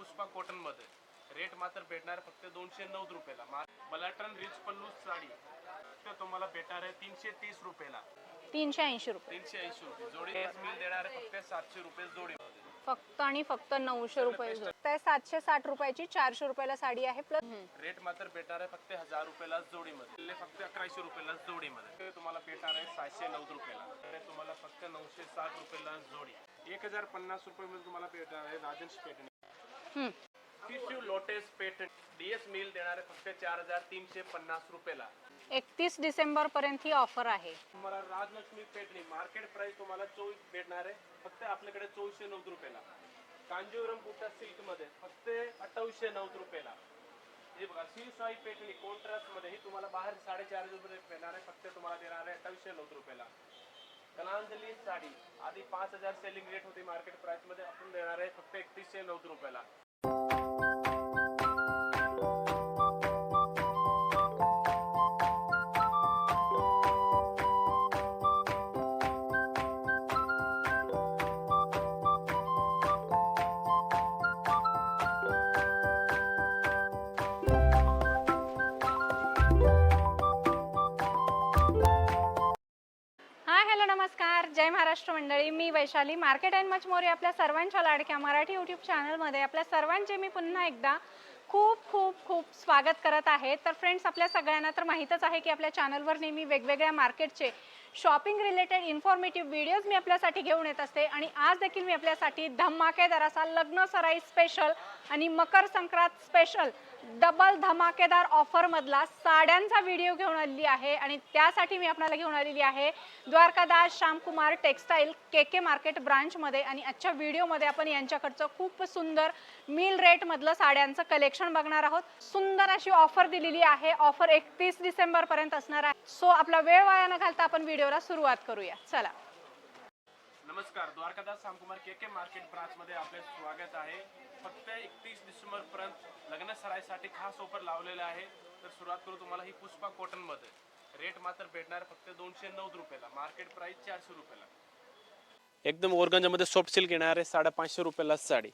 Pushpa cotton मध्ये rate मात्र भेटणार फक्त 209 रुपयाला. बलाटन रिच पल्लू साडी तर तुम्हाला भेटणार आहे 330 रुपयाला. 380 रुपये 380 रुपये जोडी. मिल देणार आहे फक्त 700 रुपये जोडी. फक्त आणि फक्त 900 रुपये. 760 रुपयाची 400 रुपयाला साडी आहे. प्लस रेट मात्र भेटणार आहे फक्त 1000 रुपयाला जोडीमध्ये. फक्त 1100 रुपयाला जोडीमध्ये तुम्हाला भेटणार आहे 709 रुपयाला. तुम्हाला फक्त 960 रुपयाला जोडी. 1050 रुपये मध्ये तुम्हाला भेटणार आहे Rajans Paithani tissue lotus pattern डीएस मिल देणार आहे फक्त 4350 रुपयाला. 31 डिसेंबर पर्यंत ही ऑफर आहे. तुम्हाला राजलक्ष्मी पेटणी मार्केट प्राइस तुम्हाला 24 भेटणार आहे फक्त आपल्याकडे 2409 रुपयाला. कांजीवरम बुट्टा सिल्क मध्ये फक्त 2809 रुपयाला. हे बघा शिवशाही पेटणी कॉन्ट्रास्ट मध्ये ही तुम्हाला बाहेर 450 रुपये भेटणार आहे फक्त तुम्हाला देणार आहे 2809 रुपयाला. कलांजली साडी आधी 5000 सेलिंग रेट होती मार्केट प्राइस मध्ये, आपण देणार आहे फक्त 3109 रुपयाला. नमस्कार, जय महाराष्ट्र मंडळी. मी Vaishali. Market and much more आपल्या सर्वांच्या लाडक्या मराठी यूट्यूब चॅनलमध्ये आपल्या सर्वांचे मी पुन्हा एकदा खूप खूप खूप स्वागत करत आहे. तर फ्रेंड्स, आपल्या सगळ्यांना तर माहीतच आहे की आपल्या चॅनलवर नेहमी वेगवेगळ्या मार्केटचे शॉपिंग रिलेटेड इन्फॉर्मेटिव्ह व्हिडिओज मी आपल्यासाठी घेऊन येत असते. आणि आज देखील मी आपल्यासाठी धमाकेदार असा लग्न सराई स्पेशल आणि मकर संक्रांत स्पेशल डबल धमाकेदार ऑफर मधला साड्यांचा व्हिडिओ घेऊन आलेली आहे. आणि त्यासाठी मी आपल्याला घेऊन आलेली आहे द्वारकादास श्यामकुमार टेक्सटाईल के मार्केट ब्रांच मध्ये. आणि आजच्या व्हिडिओमध्ये आपण यांच्याकडचं खूप सुंदर मिल रेट मधलं साड्यांचं कलेक्शन बघणार आहोत. सुंदर अशी ऑफर दिलेली आहे. ऑफर 31 डिसेंबर पर्यंत असणार आहे. सो आपला वेळ वाया न घालता आपण व्हिडिओला सुरुवात करूया. चला. नमस्कार, द्वारकादास श्यामकुमार के मार्केट ब्रांच मध्ये आपले स्वागत आहे. फक्त 31 डिसेंबर पर्यंत लग्न सराईसाठी खास ऑफर लावलेले आहे. तर सुरुवात करू तुम्हाला ही पुष्पा कॉटन मध्ये. रेट मात्र भेटणार फक्त 209 रुपयाला. मार्केट प्राइस 400 रुपयाला. एकदम ऑर्गंजा मध्ये सॉफ्ट सिल्क येणार आहे 550 रुपयाला साडी.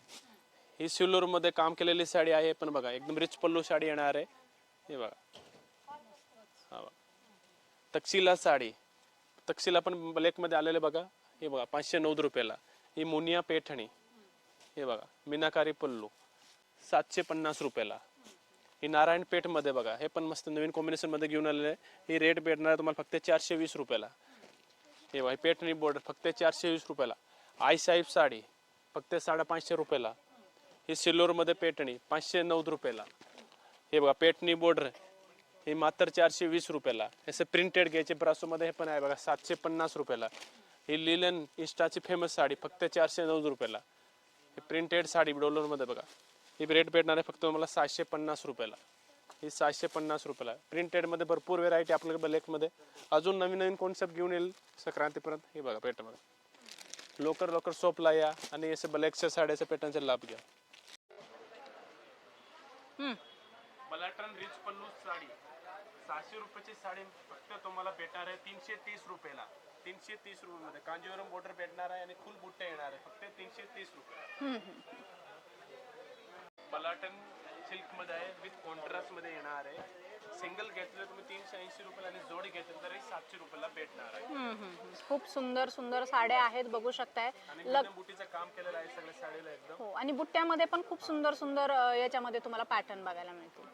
ही सिल्वर मध्ये काम केलेली साडी आहे. पण बघा एकदम रिच पल्लू साडी येणार आहे. हे बघा, हा तक्षिला साडी. तक्षिला पण ब्लॅक मध्ये आलेले बघा. हे बघा 509 रुपयाला. ही मुनिया पेठणी. हे बघा मीनाकारी पल्लू 750 रुपयाला. ही नारायण पेठ मध्ये बघा, हे पण मस्त नवीन कॉम्बिनेशन मध्ये घेऊन आलेले आहे. ही रेट भेटणार तुम्हाला फक्त 420 रुपयाला. हे बघा पेठणी बॉर्डर फक्त 420 रुपयाला. आई साहेब साडी फक्त 550 रुपयाला. ही सिल्वर मध्ये पेठणी 509 रुपयाला. हे बघा पेठणी बॉर्डर हे मात्र 420 रुपयाला. असं प्रिंटेड घ्यायचे ब्रासो मध्ये हे पण आहे बघा 750 रुपयाला. ही लिलन इंस्टाची फेमस साडी फक्त 409 रुपयाला. ही प्रिंटेड साडी डॉलर मध्ये बघा. ही रेट भेटणार आहे फक्त तुम्हाला 750 रुपयाला. ही 750 रुपयाला. प्रिंटेड मध्ये भरपूर व्हेरायटी आपल्याकडे ब्लॅक मध्ये अजून नवीन नवीन कॉन्सेप्ट घेऊन येईल संक्रांतीपर्यंत. हे बघा पॅटर्न मध्ये लवकर शॉपला या आणि असे ब्लॅकच्या साड्याच्या पॅटर्नचा लाभ घ्या. बलाटन रिच पल्लू साडी 600 रुपयाची साडी फक्त तुम्हाला भेटणार आहे 330 रुपयाला. 330 रुपये मध्ये कांजीवरम बॉर्डर भेटणार आहे आणि फुल बुट्टे येणार आहे फक्त 330 रुपये. बलाटन सिल्क मध्ये आहे विथ कॉन्ट्रास्ट मध्ये येणार आहे. सिंगल घेतलं तुम्ही 380 रुपयाला आणि जोडी घेतली तर 700 रुपयाला भेटणार आहे. खूप सुंदर सुंदर साड्या आहेत बघू शकताय. बुटीचं काम केलेलं आहे सगळ्या साडीला एकदम. हो, आणि बुट्ट्यामध्ये पण खूप सुंदर सुंदर याच्यामध्ये तुम्हाला पॅटर्न बघायला मिळतील.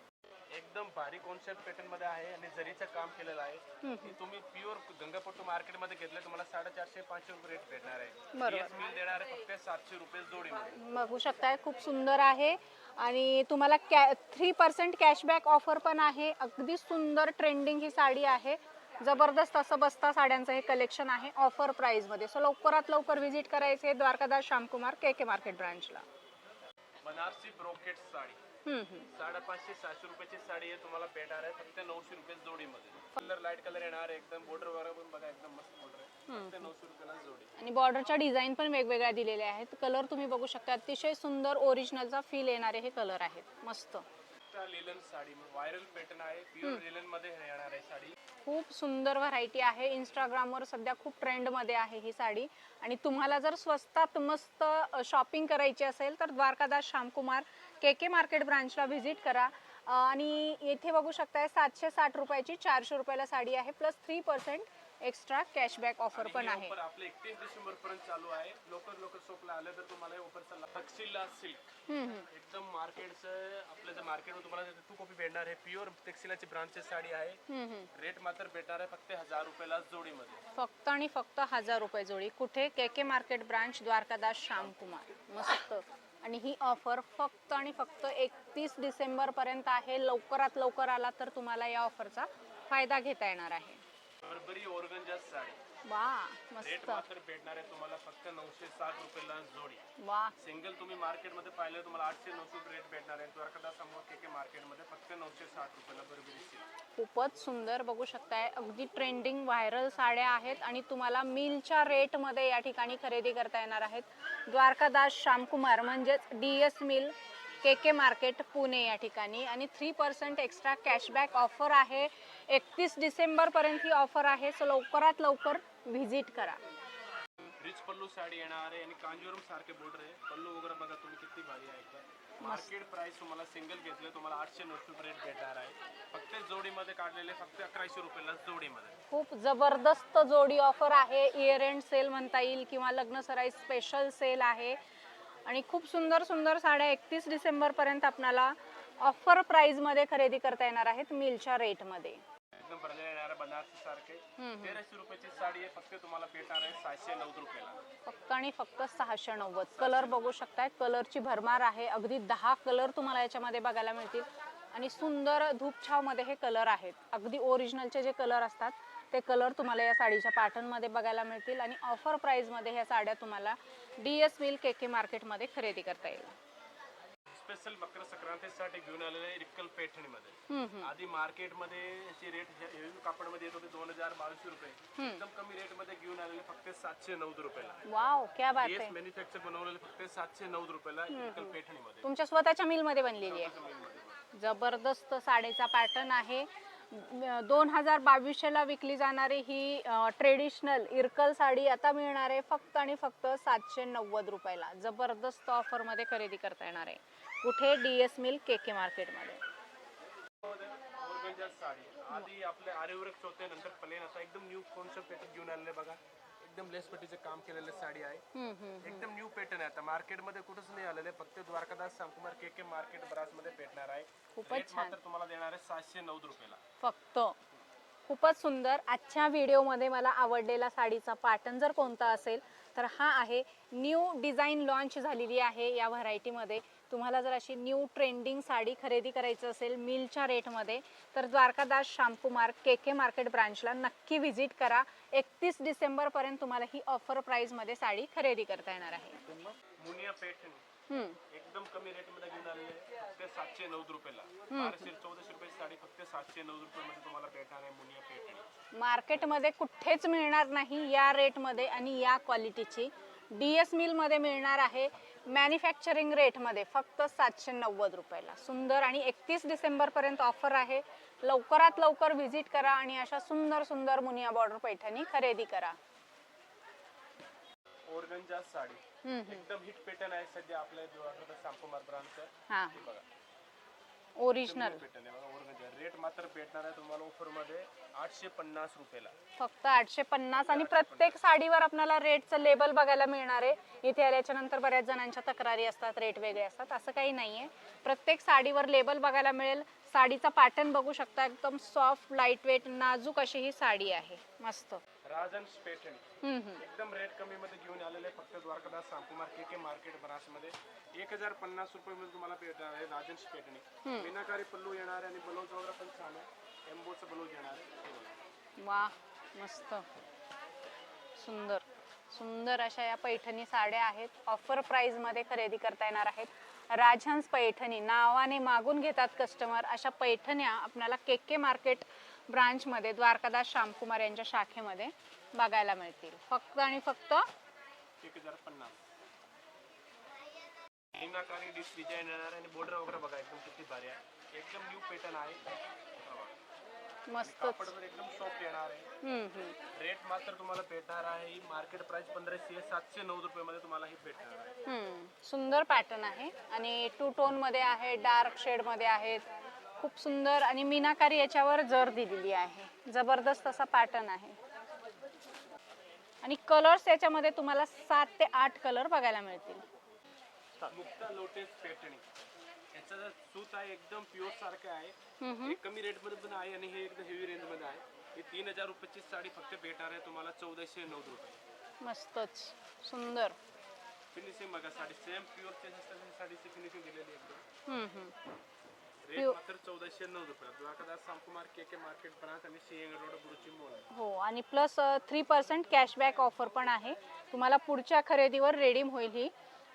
एकदम भारी कॉन्सेप्ट पॅटर्न मध्ये आहे आणि जरीचं काम केलेलं आहे. तुम्ही प्युअर गंगापट्टू मार्केट मध्ये घेतलं तुम्हाला 450-500 रुपये रेट भेटणार आहे. बरोबर. मिल देणार आहे फक्त 700 रुपये जोडी मध्ये. बघू शकताय खूप सुंदर आहे. आणि तुम्हाला 3% कॅशबॅक ऑफर पण आहे. अगदी सुंदर ट्रेंडिंग ही साडी आहे. जबरदस्त असं बस्ता साड्यांचं हे कलेक्शन आहे ऑफर प्राइस मध्ये. सो लवकरात लवकर व्हिजिट करायचे द्वारकादास श्यामकुमार के मार्केट ब्रांचला. बनारसी ब्रोकेट साडी 550-600 रुपयाची साडी आहे. तुम्हाला भेटणार आहे फक्त 900 रुपये जोडी मध्ये. कलर लाईट कलर येणार एकदम. बॉर्डर वगैरे पण बघा एकदम मस्त बॉर्डर आहे. फक्त 900 रुपयाला जोडी. आणि बॉर्डरच्या डिझाईन पण वेगवेगळ्या दिलेल्या आहेत. कलर तुम्ही बघू शकता अतिशय सुंदर ओरिजिनलचा फील येणारे हे कलर आहेत. मस्त. लिलन साडी व्हायरल पॅटर्न आहे. प्युअर लिलन मध्ये येणार आहे साडी. खूप सुंदर व्हरायटी आहे. इंस्टाग्रामवर सध्या खूप ट्रेंडमध्ये आहे ही साडी. आणि तुम्हाला जर स्वस्तात मस्त शॉपिंग करायची असेल तर द्वारकादास श्यामकुमार के मार्केट ब्रांचला व्हिजिट करा. आणि येथे बघू शकताय 760 रुपयाची 400 रुपयाला साडी आहे, प्लस 3% एक्स्ट्रा कॅशबॅक ऑफर पण आहे. ऑफर आपले 31 डिसेंबर पर्यंत चालू आहे. लोकल शॉपला आले तर तुम्हाला हे ऑफरचा तक्षशिला सिल्क एकदम मार्केटचं आपलं जे मार्केटमध्ये तुम्हाला 2 कॉपी भेटणार आहे. प्युअर तक्षशिलाची ब्रांचची साडी आहे. रेट मात्र भेटणार आहे फक्त 1000 रुपयाला जोडीमध्ये. फक्त आणि फक्त 1000 रुपये जोडी. कुठे? के मार्केट ब्रांच, द्वारकादास श्यामकुमार. मस्त. आणि ही ऑफर फक्त आणि फक्त 31 डिसेंबर पर्यंत आहे. लवकरात लवकर आला तर तुम्हाला या ऑफरचा फायदा घेता येणार आहे. बरबरी ऑर्गन्जा साडी वा, रेट मस्त. मात्र भेटणार आहे तुम्हाला फक्त 960 रुपयाला जोडी. वा, सिंगल तुम्ही मार्केटमध्ये पाहिलं तुम्हाला 800-900 रेट भेटणार आहे. द्वारकादास समोर के मार्केटमध्ये फक्त 960 रुपयाला बरबरी सिल्क. खूपच सुंदर बघू शकताय. अगदी ट्रेंडिंग व्हायरल साड्या आहेत आणि तुम्हाला मिलच्या रेटमध्ये या ठिकाणी खरेदी करता येणार आहेत. द्वारकादास श्यामकुमार म्हणजेच DS मिल, के मार्केट पुणे या ठिकाणी. आणि 3% एक्स्ट्रा कॅशबॅक ऑफर आहे. 31 डिसेंबर पर्यंत ही ऑफर आहे. सो लवकरात लवकर व्हिजिट करा. रिच पल्लू साडी येणार आहे आणि कांजीवरम सारखे बॉर्डर आहे. पल्लू वगैरे बघा तुम्ही किती भारी आहे एकदम. मार्केट प्राइस तुम्हाला सिंगल घेतले तुम्हाला 890 रेट भेटणार आहे. फक्त जोडीमध्ये काढलेले फक्त 1100 रुपयाला जोडीमध्ये. खूप जबरदस्त जोडी ऑफर आहे. इयर एंड सेल म्हणता येईल किंवा लग्न सराई स्पेशल सेल आहे. आणि खूप सुंदर सुंदर साड्या 31 डिसेंबर पर्यंत आपल्याला ऑफर प्राइस मध्ये खरेदी करता येणार आहेत मिलच्या रेट मध्ये. एकदम भरलेले येणार आहे बनारसी सारखे. 1300 रुपयाची साडी आहे फक्त तुम्हाला भेटणार आहे 690 रुपयाला. फक्त आणि फक्त 690. कलर बघू शकताय, कलरची भरमार आहे. अगदी 10 कलर तुम्हाला याच्यामध्ये बघायला मिळतील. आणि सुंदर धूपछाव मध्ये हे कलर आहेत. अगदी ओरिजिनलचे जे कलर असतात ते कलर तुम्हाला या साडीच्या पॅटर्न मध्ये बघायला मिळतील. आणि ऑफर प्राइस मध्ये ह्या साड्या तुम्हाला DS मिल के मार्केट मध्ये खरेदी करता येईल. स्पेशल मकर संक्रांतीसाठी घेऊन आलेले इरकल पैठणीमध्ये. आधी मार्केटमध्ये याची रेट हेवी कापडमध्ये येत होते 2000-2200 रुपये. एकदम कमी रेट मध्ये घेऊन आलेले फक्त 790 रुपयाला. वाव, क्या बात आहे. मॅन्युफॅक्चर बनवलेले फक्त 790 रुपयाला इरकल पैठणीमध्ये. तुमच्या स्वतःच्या मिल मध्ये बनलेली आहे. जबरदस्त साडीचा पॅटर्न आहे. 2022 ला विकली जाणारी ही ट्रेडिशनल इरकल साडी आता मिळणार आहे फक्त आणि फक्त 790 रुपयाला. जबरदस्त ऑफर मध्ये खरेदी करता येणार आहे. कुठे? DS मिल के मार्केट मध्ये. ऑर्गन्जा साडी आधी आपले आर्यवर्क होते नंतर प्लेन आता एकदम न्यू कॉन्सेप्ट पॅटर्न घेऊन आलेले बघा. एकदम लेस पट्टीचे काम केलेले साडी आहे. एकदम न्यू पॅटर्न आहे. आता मार्केटमध्ये कुठंच नाही आलेले. फक्त द्वारकादास श्यामकुमार के मार्केट ब्रांच मध्ये भेटणार आहे. खूपच छान. मात्र तुम्हाला देणार आहे 790 रुपयाला. फक्त. खूपच सुंदर. आजच्या व्हिडिओमध्ये मला आवडलेला साडीचा पॅटर्न जर कोणता असेल तर हा आहे. न्यू डिझाईन लॉन्च झालेली आहे या व्हरायटीमध्ये. तुम्हाला जर अशी न्यू ट्रेंडिंग साडी खरेदी करायची असेल मिलच्या रेटमध्ये तर द्वारकादास श्यामकुमार के मार्केट ब्रांचला नक्की व्हिजिट करा. 31 डिसेंबर पर्यंत तुम्हाला ही ऑफर प्राइस मध्ये साडी खरेदी करता येणार आहे. मुनिया पैठणी एकदम कमी रेट मध्ये घेऊन आलेले फक्त 790 रुपयाला. 1200-1400 रुपयाची साडी फक्त 790 रुपयामध्ये तुम्हाला भेटणार आहे मुनिया पैठणी. मार्केटमध्ये कुठेच मिळणार नाही या रेटमध्ये आणि या क्वालिटीची. DS मिल मध्ये मिळणार आहे मॅन्युफॅक्चरिंग रेटमध्ये फक्त 790 रुपयाला. सुंदर. आणि 31 डिसेंबर पर्यंत ऑफर आहे. लवकरात लवकर व्हिजिट करा आणि अशा सुंदर सुंदर मुनिया बॉर्डर पैठणी खरेदी करा. ऑर्गन्जा साडी एकदम हिट पॅटर्न आहे सध्या आपल्या द्वारकादास श्यामकुमार ब्रांचचं. हा, बघा ओरिजिनल. पॅटर्न आहे बघा. ऑर्गन्जा रेट मात्र भेटणार आहे तुम्हाला ऑफर मध्ये 850 रुपयाला. फक्त 850. आणि प्रत्येक साडीवर आपल्याला रेटचं लेबल बघायला मिळणार आहे. इथे आल्याच्या नंतर बऱ्याच जणांच्या तक्रारी असतात, रेट वेगळे असतात. असं काही नाहीये. प्रत्येक साडीवर लेबल बघायला मिळेल. साडीचा पॅटर्न बघू शकता. एकदम सॉफ्ट लाईट वेट नाजूक अशी ही साडी आहे. मस्त. राजन्स पैठणी एकदम रेट कमी मध्ये घेऊन आलेले फक्त द्वारकादास श्यामकुमार के मार्केट ब्रांच मध्ये 1050 रुपये मध्ये तुम्हाला भेटणार आहे राजन्स पैठणी. मीनाकारी पल्लू येणार आहे आणि ब्लाऊज वगैरे पण छान आहे. एम्बोचं ब्लाऊज येणार आहे. वा, मस्त. सुंदर सुंदर अशा या पैठणी साड्या आहेत. ऑफर प्राइस मध्ये खरेदी करता येणार आहेत. राजहंस पैठणी नावाने मागून घेतात कस्टमर. अशा पैठण्या आपल्याला के मार्केट ब्रांच मध्ये द्वारकादास श्यामकुमार यांच्या शाखेमध्ये बघायला मिळतील. फक्त आणि फक्त 1050. मीनाकारी डिझाईन येणार आणि बॉर्डर वगैरे बघा एकदम किती भारी आहे. एकदम न्यू पॅटर्न आहे. मस्तच. कापड पण एकदम सॉफ्ट येणार आहे. रेट मात्र तुम्हाला भेटणार आहे ही मार्केट प्राइस 1500-709 रुपये मध्ये तुम्हाला ही भेटणार आहे. सुंदर पॅटर्न आहे आणि टू टोन मध्ये आहे, डार्क शेड मध्ये आहेत. खूप सुंदर आणि मीनाकारी याच्यावर जर दिलेली आहे. जबरदस्त असा पॅटर्न आहे आणि कलर्स याच्यामध्ये तुम्हाला 7 ते 8 कलर बघायला मिळतील. मुक्ता लोटस पॅटर्निंग याचा जो सूत आहे एकदम प्युअर सारखं आहे. हे कमी रेट मध्ये पण आहे आणि हे एकदम हेवी रेंज मध्ये आहे. ही 3000 रुपयाची साडी फक्त भेटणार आहे तुम्हाला 1409 रुपये. मस्तच सुंदर. फिनिशिंग बघा साडी सेम प्युअर साडीची फिनिशिंग दिलेली आहे एकदम. रेट मात्र 1409 रुपये. द्वारकादास सामकुमार के मार्केट ब्रांच आणि सिंह रोड बुरुची मॉल. हो आणि प्लस 3% कॅशबॅक ऑफर पण आहे. तुम्हाला पुढच्या खरेदीवर रेडीम होईल ही.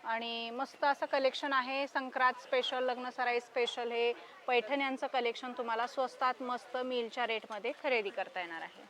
आणि मस्त असं कलेक्शन आहे. संक्रांत स्पेशल, लग्नसराई स्पेशल हे पैठण्यांचं कलेक्शन तुम्हाला स्वस्तात मस्त मिलच्या रेटमध्ये खरेदी करता येणार आहे.